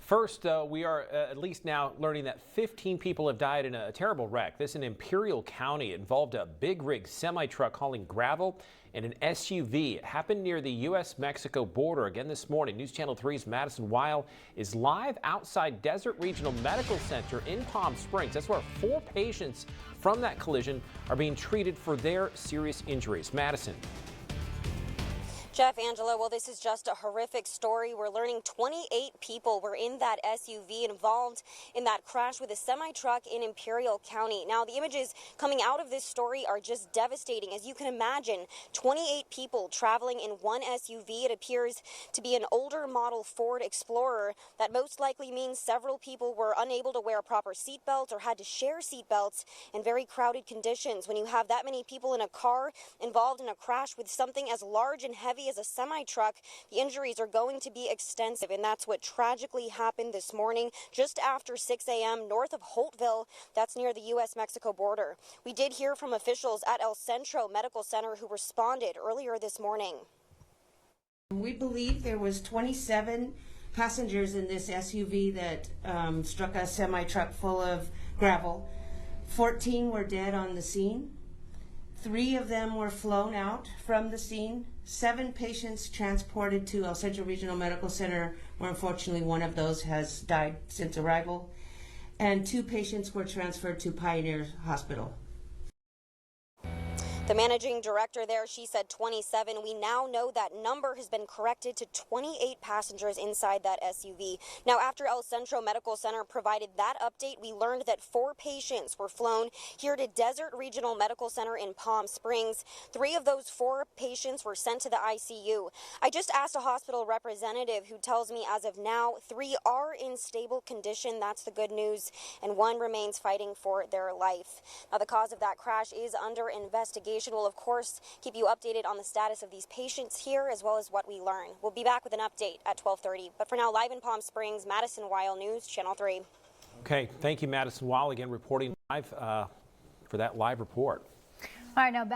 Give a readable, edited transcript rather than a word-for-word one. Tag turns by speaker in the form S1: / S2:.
S1: First, we are at least now learning that 15 people have died in a terrible wreck. This in Imperial County. It involved a big rig semi-truck hauling gravel and an SUV. It happened near the U.S.-Mexico border. Again this morning, News Channel 3's Madison Weil is live outside Desert Regional Medical Center in Palm Springs. That's where 4 patients from that collision are being treated for their serious injuries. Madison.
S2: Jeff, Angela, well, this is just a horrific story. We're learning 28 people were in that SUV involved in that crash with a semi-truck in Imperial County. Now, the images coming out of this story are just devastating. As you can imagine, 28 people traveling in one SUV. It appears to be an older model Ford Explorer. That most likely means several people were unable to wear proper seatbelts or had to share seatbelts in very crowded conditions. When you have that many people in a car involved in a crash with something as large and heavy as a semi-truck, the injuries are going to be extensive, and that's what tragically happened this morning just after 6 a.m. north of Holtville. That's near the U.S.-Mexico border. We did hear from officials at El Centro Medical Center who responded earlier this morning.
S3: We believe there was 27 passengers in this SUV that struck a semi-truck full of gravel. 14 were dead on the scene. 3 of them were flown out from the scene. 7 patients transported to El Centro Regional Medical Center, where unfortunately one of those has died since arrival. And 2 patients were transferred to Pioneer Hospital.
S2: The managing director there, she said 27. We now know that number has been corrected to 28 passengers inside that SUV. Now, after El Centro Medical Center provided that update, we learned that 4 patients were flown here to Desert Regional Medical Center in Palm Springs. 3 of those 4 patients were sent to the ICU. I just asked a hospital representative who tells me as of now, 3 are in stable condition. That's the good news. And 1 remains fighting for their life. Now, the cause of that crash is under investigation. We'll, of course, keep you updated on the status of these patients here as well as what we learn. We'll be back with an update at 12:30. But for now, live in Palm Springs, Madison Weil, News Channel 3.
S1: Okay, thank you, Madison Weil, again reporting live for that live report.
S4: All right, now back